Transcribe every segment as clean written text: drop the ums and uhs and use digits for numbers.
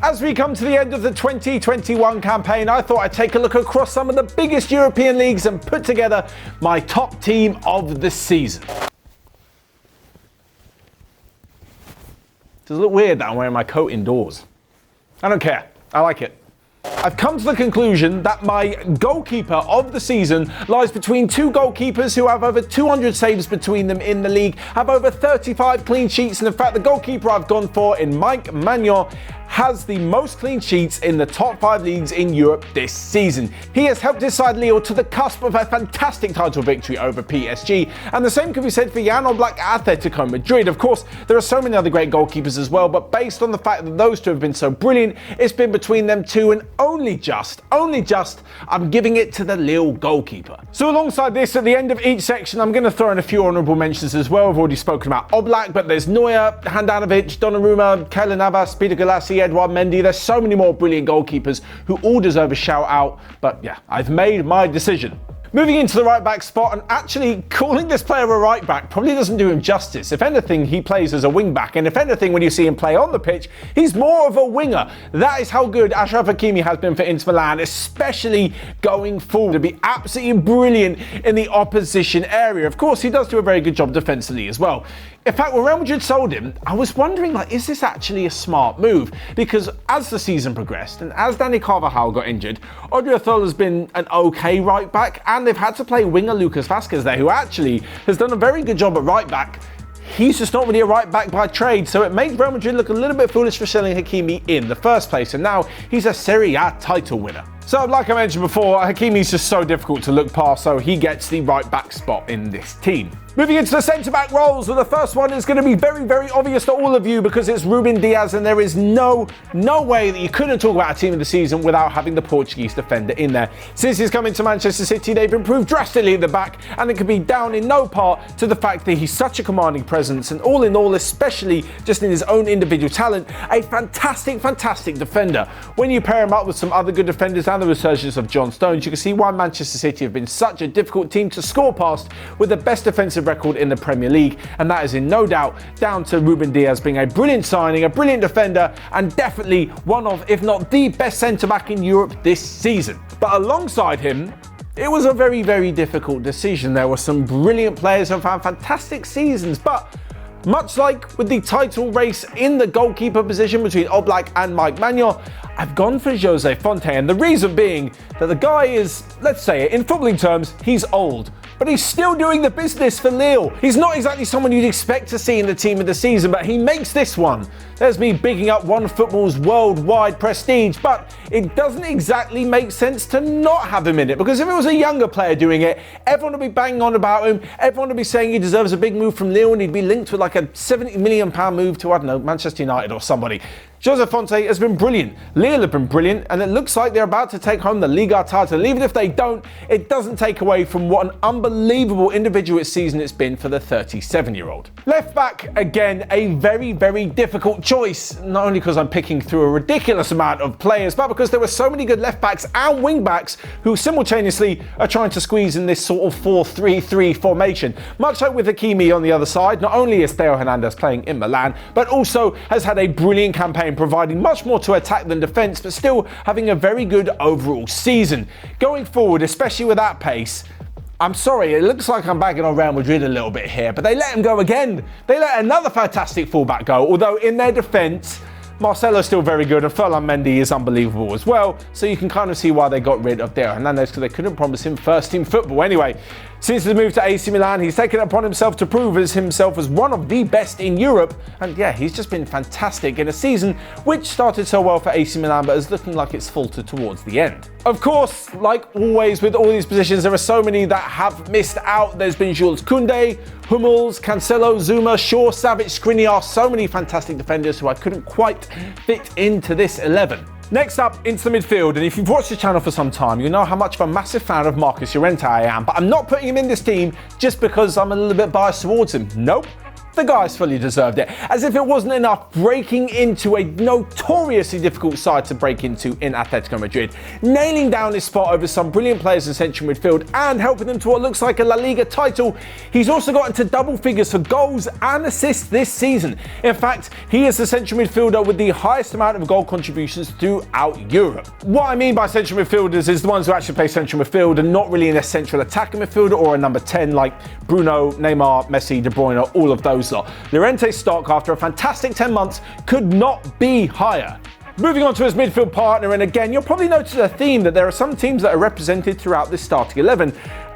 As we come to the end of the 2021 campaign, I thought I'd take a look across some of the biggest European leagues and put together my top team of the season. Does it look weird that I'm wearing my coat indoors? I don't care. I like it. I've come to the conclusion that my goalkeeper of the season lies between two goalkeepers who have over 200 saves between them in the league, have over 35 clean sheets, and in fact the goalkeeper I've gone for in Mike Maignan has the most clean sheets in the top 5 leagues in Europe this season. He has helped his side Lille to the cusp of a fantastic title victory over PSG, and the same can be said for Jan Oblak at Atletico Madrid. Of course, there are so many other great goalkeepers as well, but based on the fact that those two have been so brilliant, it's been between them two, and only just, I'm giving it to the Lille goalkeeper. So alongside this, at the end of each section, I'm going to throw in a few honourable mentions as well. I've already spoken about Oblak, but there's Neuer, Handanovic, Donnarumma, Keylor Navas, Peter Galassi, Edouard Mendy. There's so many more brilliant goalkeepers who all deserve a shout out, but yeah, I've made my decision. Moving into the right back spot, and actually calling this player a right back probably doesn't do him justice. If anything, he plays as a wing back, and if anything, when you see him play on the pitch, he's more of a winger. That is how good Achraf Hakimi has been for Inter Milan, especially going forward, to be absolutely brilliant in the opposition area. Of course, he does do a very good job defensively as well. In fact, when Real Madrid sold him, I was wondering, is this actually a smart move? Because as the season progressed and as Dani Carvajal got injured, Odriozola has been an okay right back, and they've had to play winger Lucas Vazquez there, who actually has done a very good job at right back. He's just not really a right back by trade, so it made Real Madrid look a little bit foolish for selling Hakimi in the first place, and now he's a Serie A title winner. So like I mentioned before, Hakimi's just so difficult to look past, so he gets the right back spot in this team. Moving into the centre-back roles, well, the first one is going to be very, very obvious to all of you because it's Ruben Dias, and there is no way that you couldn't talk about a team of the season without having the Portuguese defender in there. Since he's come into Manchester City, they've improved drastically at the back, and it can be down in no part to the fact that he's such a commanding presence, and all in all, especially just in his own individual talent, a fantastic defender. When you pair him up with some other good defenders and the resurgence of John Stones, you can see why Manchester City have been such a difficult team to score past, with the best defensive record in the Premier League, and that is in no doubt down to Ruben Dias being a brilliant signing, a brilliant defender, and definitely one of, if not the best centre-back in Europe this season. But alongside him, it was a very, very difficult decision. There were some brilliant players who have had fantastic seasons, but much like with the title race in the goalkeeper position between Oblak and Mike Maignan, I've gone for Jose Fonte, and the reason being that the guy is, let's say it, in footballing terms, he's old, but he's still doing the business for Lille. He's not exactly someone you'd expect to see in the team of the season, but he makes this one. There's me bigging up OneFootball's worldwide prestige, but it doesn't exactly make sense to not have him in it, because if it was a younger player doing it, everyone would be banging on about him, everyone would be saying he deserves a big move from Lille, and he'd be linked with like a £70 million move to, I don't know, Manchester United or somebody. Jose Fonte has been brilliant. Lille have been brilliant, and it looks like they're about to take home the Liga title. And even if they don't, it doesn't take away from what an unbelievable individual season it's been for the 37-year-old. Left back, again, a very, very difficult choice. Not only because I'm picking through a ridiculous amount of players, but because there were so many good left backs and wing backs who simultaneously are trying to squeeze in this sort of 4-3-3 formation. Much like with Hakimi on the other side, not only is Theo Hernandez playing in Milan, but also has had a brilliant campaign, providing much more to attack than defence, but still having a very good overall season. Going forward, especially with that pace, I'm sorry, it looks like I'm bagging on Real Madrid a little bit here, but they let him go again. They let another fantastic fullback go, although in their defence, Marcelo's still very good, and Ferland Mendy is unbelievable as well, so you can kind of see why they got rid of Theo Hernandez, because they couldn't promise him first-team football. Anyway, since the move to AC Milan, he's taken it upon himself to prove himself as one of the best in Europe, and yeah, he's just been fantastic in a season which started so well for AC Milan, but is looking like it's faltered towards the end. Of course, like always with all these positions, there are so many that have missed out. There's been Jules Koundé, Hummels, Cancelo, Zuma, Shaw, Savic, Skriniar, so many fantastic defenders who I couldn't quite fit into this 11. Next up, into the midfield, and if you've watched the channel for some time, you know how much of a massive fan of Marcus Llorente I am, but I'm not putting him in this team just because I'm a little bit biased towards him. Nope. The guys fully deserved it, as if it wasn't enough breaking into a notoriously difficult side to break into in Atletico Madrid, nailing down his spot over some brilliant players in central midfield and helping them to what looks like a La Liga title. He's also got into double figures for goals and assists this season. In fact, he is the central midfielder with the highest amount of goal contributions throughout Europe. What I mean by central midfielders is the ones who actually play central midfield and not really in a central attacking midfielder or a number 10 like Bruno, Neymar, Messi, De Bruyne, all of those lot. Llorente's stock after a fantastic 10 months could not be higher. Moving on to his midfield partner, and again, you'll probably notice a theme that there are some teams that are represented throughout this starting 11,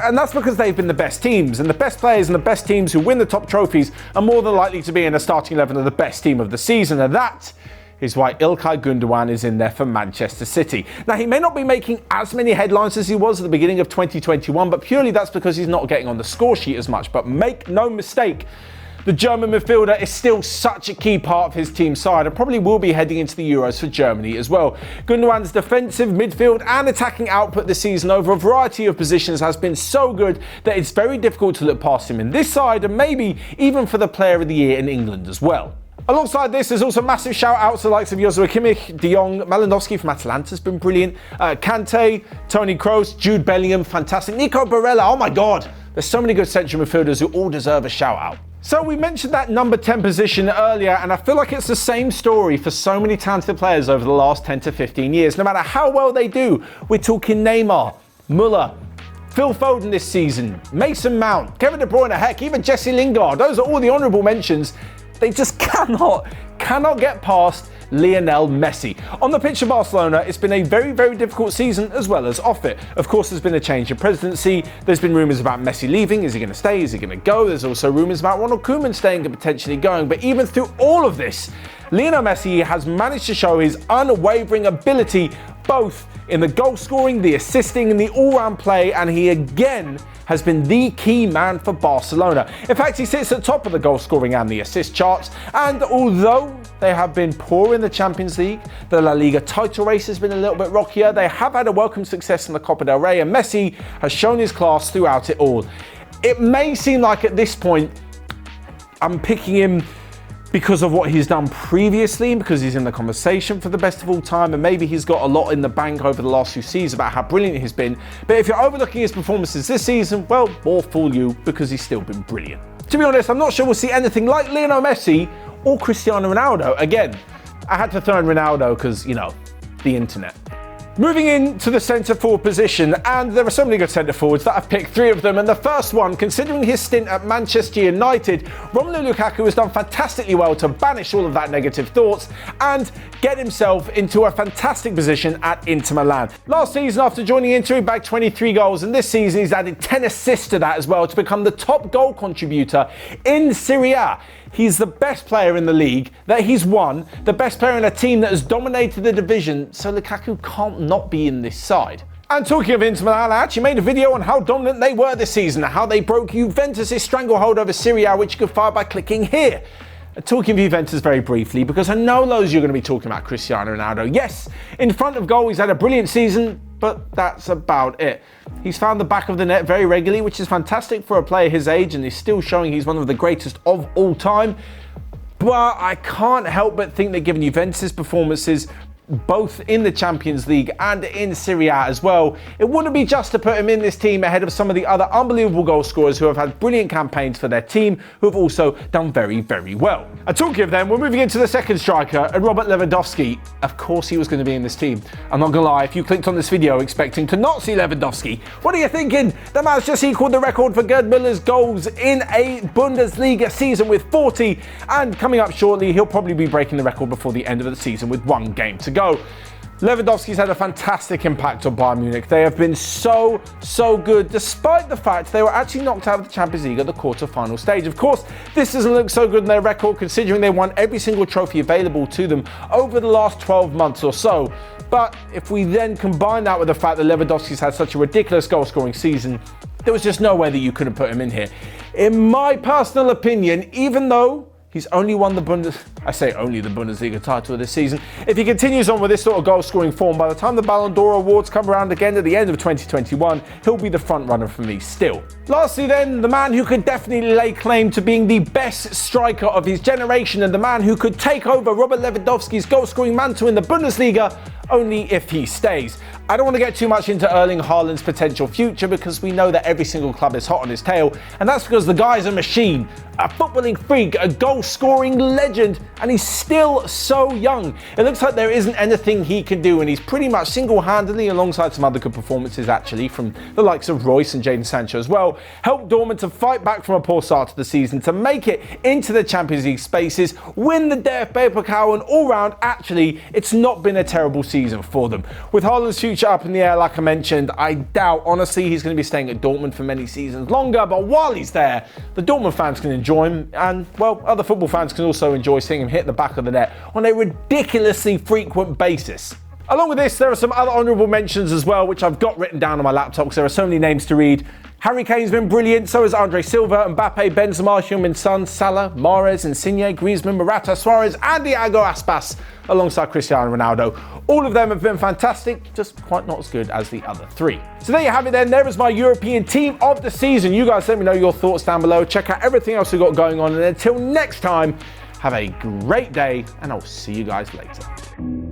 and that's because they've been the best teams, and the best players and the best teams who win the top trophies are more than likely to be in a starting 11 of the best team of the season, and that is why İlkay Gündoğan is in there for Manchester City. Now, he may not be making as many headlines as he was at the beginning of 2021, but purely that's because he's not getting on the score sheet as much. But make no mistake, the German midfielder is still such a key part of his team side and probably will be heading into the Euros for Germany as well. Gündoğan's defensive, midfield and attacking output this season over a variety of positions has been so good that it's very difficult to look past him in this side and maybe even for the Player of the Year in England as well. Alongside this, there's also massive shout-outs to the likes of Joshua Kimmich, De Jong, Malinowski from Atalanta has been brilliant, Kante, Toni Kroos, Jude Bellingham, fantastic, Nico Barella, oh my god, there's so many good central midfielders who all deserve a shout-out. So we mentioned that number 10 position earlier, and I feel like it's the same story for so many talented players over the last 10 to 15 years. No matter how well they do, we're talking Neymar, Müller, Phil Foden this season, Mason Mount, Kevin De Bruyne, heck, even Jesse Lingard. Those are all the honourable mentions. They just cannot get past Lionel Messi. On the pitch for Barcelona, it's been a very, very difficult season as well as off it. Of course, there's been a change in presidency. There's been rumours about Messi leaving. Is he going to stay? Is he going to go? There's also rumours about Ronald Koeman staying and potentially going. But even through all of this, Lionel Messi has managed to show his unwavering ability both in the goal scoring, the assisting and the all-round play, and he again has been the key man for Barcelona. In fact, he sits at top of the goal scoring and the assist charts, and although they have been poor in the Champions League, the La Liga title race has been a little bit rockier, they have had a welcome success in the Copa del Rey, and Messi has shown his class throughout it all. It may seem like at this point I'm picking him because of what he's done previously, because he's in the conversation for the best of all time, and maybe he's got a lot in the bank over the last few seasons about how brilliant he's been. But if you're overlooking his performances this season, well, more fool you, because he's still been brilliant. To be honest, I'm not sure we'll see anything like Lionel Messi or Cristiano Ronaldo. Again, I had to throw in Ronaldo because, you know, the internet. Moving into the centre forward position, and there are so many good centre forwards that I've picked 3 of them, and the first one, considering his stint at Manchester United, Romelu Lukaku has done fantastically well to banish all of that negative thoughts and get himself into a fantastic position at Inter Milan. Last season, after joining Inter, he bagged 23 goals, and this season he's added 10 assists to that as well to become the top goal contributor in Serie A. He's the best player in the league that he's won, the best player in a team that has dominated the division, so Lukaku can't not be in this side. And talking of Inter Milan, I actually made a video on how dominant they were this season, how they broke Juventus' stranglehold over Serie A, which you can find by clicking here. Talking of Juventus very briefly, because I know loads you're going to be talking about Cristiano Ronaldo. Yes, in front of goal he's had a brilliant season, but that's about it. He's found the back of the net very regularly, which is fantastic for a player his age, and he's still showing he's one of the greatest of all time. But I can't help but think that given Juventus' performances, both in the Champions League and in Serie A as well, it wouldn't be just to put him in this team ahead of some of the other unbelievable goal scorers who have had brilliant campaigns for their team, who have also done very, very well. And talking of them, we're moving into the second striker, and Robert Lewandowski. Of course he was going to be in this team. I'm not going to lie, if you clicked on this video expecting to not see Lewandowski, what are you thinking? The man's just equaled the record for Gerd Müller's goals in a Bundesliga season with 40, and coming up shortly, he'll probably be breaking the record before the end of the season with 1 game to go. Lewandowski's had a fantastic impact on Bayern Munich. They have been so good, despite the fact they were actually knocked out of the Champions League at the quarter-final stage. Of course, this doesn't look so good in their record, considering they won every single trophy available to them over the last 12 months or so. But if we then combine that with the fact that Lewandowski's had such a ridiculous goal-scoring season, there was just no way that you could have put him in here. In my personal opinion, even though He's only won the Bundesliga title this season. If he continues on with this sort of goal-scoring form, by the time the Ballon d'Or awards come around again at the end of 2021, he'll be the front-runner for me still. Lastly then, the man who could definitely lay claim to being the best striker of his generation and the man who could take over Robert Lewandowski's goal-scoring mantle in the Bundesliga, only if he stays. I don't want to get too much into Erling Haaland's potential future because we know that every single club is hot on his tail, and that's because the guy's a machine, a footballing freak, a goal-scoring legend, and he's still so young. It looks like there isn't anything he can do, and he's pretty much single-handedly, alongside some other good performances actually from the likes of Royce and Jadon Sancho as well, helped Dortmund to fight back from a poor start to the season, to make it into the Champions League spaces, win the DFB Pokal, and all round, actually, it's not been a terrible season for them. With Haaland's future up in the air, like I mentioned, I doubt, honestly, he's going to be staying at Dortmund for many seasons longer, but while he's there, the Dortmund fans can enjoy him, and, well, other football fans can also enjoy seeing him hit the back of the net on a ridiculously frequent basis. Along with this, there are some other honourable mentions as well, which I've got written down on my laptop because there are so many names to read. Harry Kane's been brilliant, so has Andre Silva, Mbappe, Benzema, Heung-min Son, Salah, Mahrez, Insigne, Griezmann, Morata, Suarez and Iago Aspas, alongside Cristiano Ronaldo. All of them have been fantastic, just quite not as good as the other three. So there you have it then, there is my European team of the season. You guys let me know your thoughts down below. Check out everything else we've got going on, and until next time, have a great day, and I'll see you guys later.